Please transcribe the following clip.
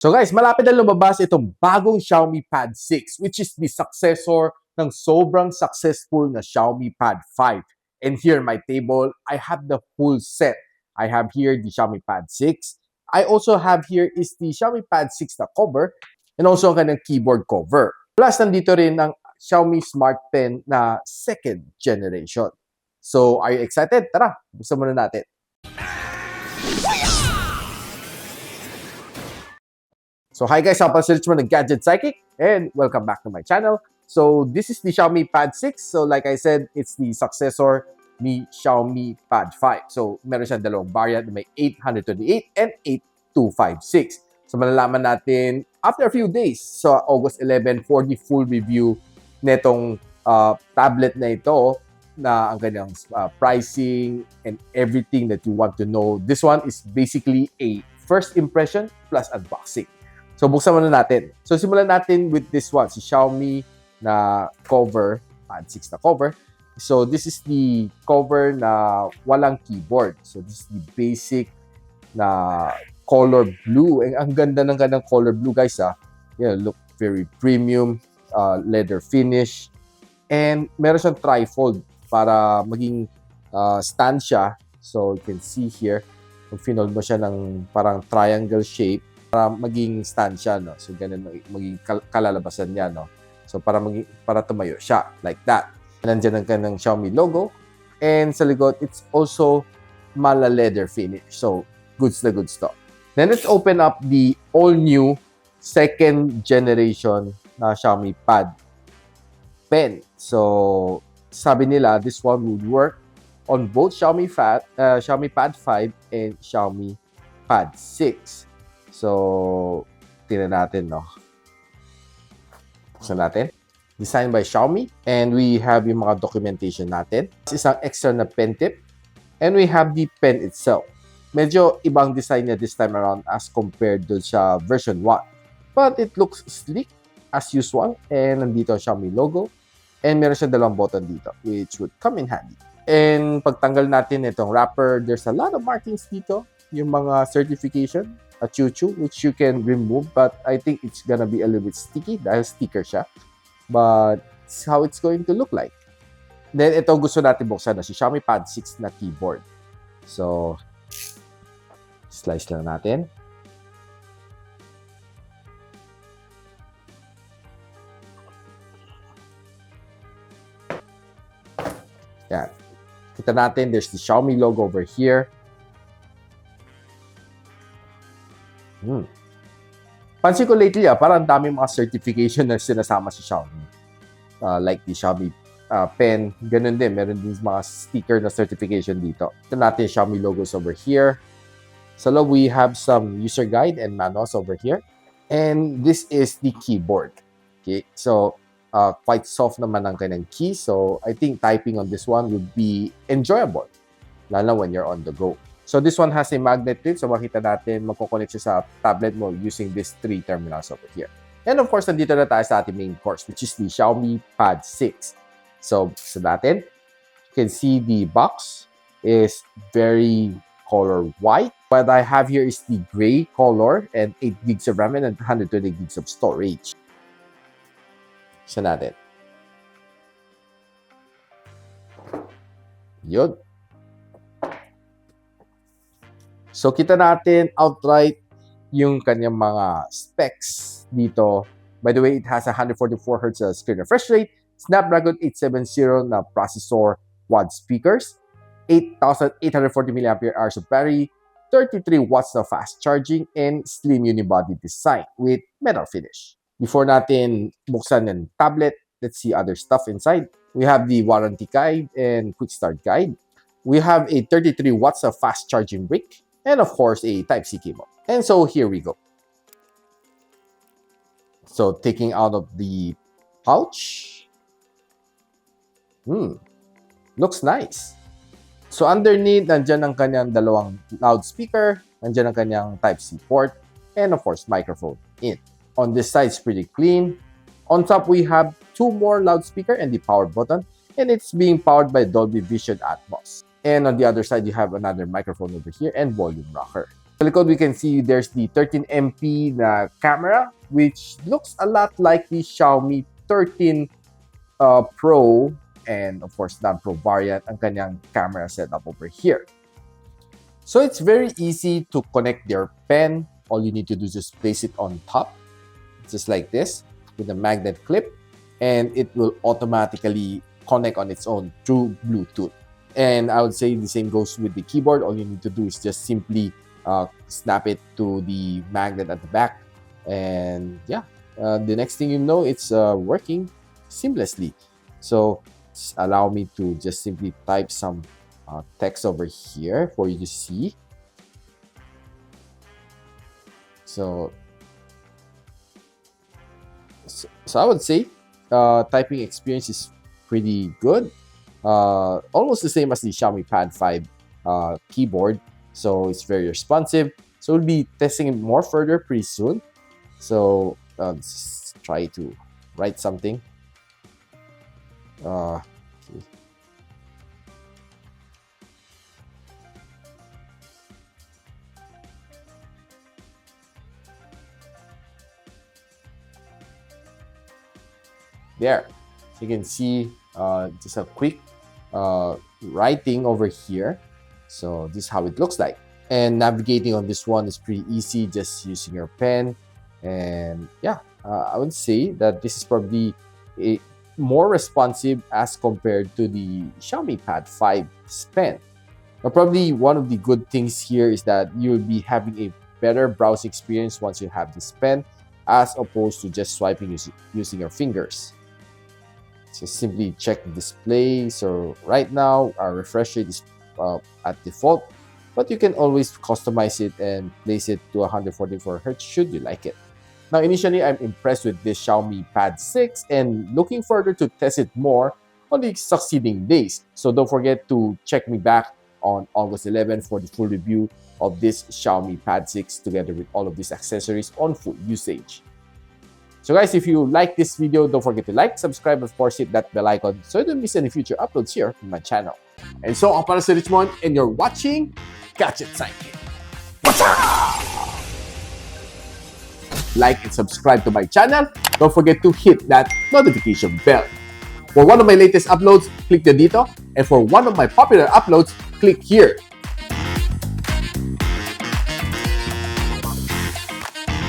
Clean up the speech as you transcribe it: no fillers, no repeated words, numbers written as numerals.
So guys, malapit na lumabas itong bagong Xiaomi Pad 6, which is the successor ng sobrang successful na Xiaomi Pad 5. And here my table, I have the full set. I have here the Xiaomi Pad 6. I also have here is the Xiaomi Pad 6 na cover and also ang kanyang keyboard cover. Plus, nandito rin ang Xiaomi Smart Pen na second generation. So, are you excited? Tara, buksan muna natin. So hi guys, I'm Richmond ng Gadget Sidekick and welcome back to my channel. So this is the Xiaomi Pad 6. So like I said, it's the successor ni Xiaomi Pad 5. So meron siyang dalawang variant, may 828 and 8256. So malalaman natin after a few days, so August 11 for the full review netong tablet na ito na ang kanyang pricing and everything that you want to know. This one is basically a first impression plus unboxing. So, buksan muna natin. So, simulan natin with this one, si Xiaomi na cover, Pad 6 na cover. So, this is the cover na walang keyboard. So, this is the basic na color blue. Ang ganda ng kanyang color blue, guys, ah. Yeah, look very premium, leather finish. And meron siyang trifold para maging stand siya. So, you can see here, kung finold mo siya ng parang triangle shape, para maging stand siya, no? So, ganun maging kalalabasan niya, no? So, para tumayo siya, like that. Nandiyan ang kanang Xiaomi logo. And sa likod, it's also mala leather finish. So, goods na goods to. Then, let's open up the all-new second generation na Xiaomi Pad Pen. So, sabi nila, this one would work on both Xiaomi Pad 5 and Xiaomi Pad 6. So, tingnan natin, no? Buksan natin. Designed by Xiaomi. And we have yung mga documentation natin. Isang extra na pen tip. And we have the pen itself. Medyo ibang design niya this time around as compared to sa version 1. But it looks sleek as usual. And nandito ang Xiaomi logo. And meron siya dalawang button dito, which would come in handy. And pagtanggal natin itong wrapper, there's a lot of markings dito. Yung mga certification, a chuchu, which you can remove, but I think it's gonna be a little bit sticky dahil sticker siya. But it's how it's going to look like. Then ito gusto natin buksan na si Xiaomi Pad 6 na keyboard. So, slice lang natin. Yan. Kita natin, there's the Xiaomi logo over here. Pansin ko lately, parang daming mga certification na sinasama si Xiaomi. Like the Xiaomi pen, ganun din. Meron din mga sticker na certification dito. Ito natin yung Xiaomi logos over here. Sa loob, we have some user guide and manuals over here. And this is the keyboard. Okay, so quite soft naman ang kanyang key. So I think typing on this one would be enjoyable, lalo when you're on the go. So this one has a magnet tip. So makita natin, magkoconnect siya sa tablet mo using these 3 terminals over here. And of course, nandito na tayo sa ating main course, which is the Xiaomi Pad 6. So natin, you can see the box is very color white. What I have here is the gray color and 8 gigs of RAM and 120 gigs of storage. So natin. Yun. So, kita natin outright yung kanyang mga specs dito. By the way, it has a 144Hz screen refresh rate, Snapdragon 870 na processor, quad speakers, 8,840 mAh of battery, 33 watts na fast charging, and slim unibody design with metal finish. Before natin buksan ng tablet, let's see other stuff inside. We have the warranty guide and quick start guide. We have a 33 watts of fast charging brick. And of course, a Type-C cable. And so here we go. So taking out of the pouch. Looks nice. So underneath, nandyan ang kanyang dalawang loudspeaker. Nandyan ang kanyang Type-C port. And of course, microphone in. On this side, it's pretty clean. On top, we have 2 more loudspeaker and the power button. And it's being powered by Dolby Vision Atmos. And on the other side, you have another microphone over here and volume rocker. Sa likod, we can see there's the 13MP na camera, which looks a lot like the Xiaomi 13 Pro and of course non-Pro variant ang kanyang camera setup over here. So it's very easy to connect your pen. All you need to do is just place it on top, just like this, with a magnet clip, and it will automatically connect on its own through Bluetooth. And I would say the same goes with the keyboard. All you need to do is just simply snap it to the magnet at the back, and yeah, the next thing you know, it's working seamlessly. So just allow me to just simply type some text over here for you to see. So I would say typing experience is pretty good. Almost the same as the Xiaomi Pad 5 keyboard. So it's very responsive. So we'll be testing it more further pretty soon. So let's try to write something. Okay. There, so you can see just a quick writing over here. So this is how it looks like. And navigating on this one is pretty easy, just using your pen. And yeah, I would say that this is probably more responsive as compared to the Xiaomi Pad 5 Pen. Now, probably one of the good things here is that you'll be having a better browsing experience once you have this pen, as opposed to just swiping using your fingers. So simply check the display. So right now, our refresh rate is at default, but you can always customize it and place it to 144 Hz should you like it. Now, initially, I'm impressed with this Xiaomi Pad 6 and looking further to test it more on the succeeding days. So don't forget to check me back on August 11 for the full review of this Xiaomi Pad 6 together with all of these accessories on full usage. So guys, if you like this video, don't forget to like, subscribe, of course, hit that bell icon so you don't miss any future uploads here on my channel. And so, ako para si Richmond and you're watching Gadget Sidekick. What's up? Like and subscribe to my channel. Don't forget to hit that notification bell. For one of my latest uploads, click the dito. And for one of my popular uploads, click here.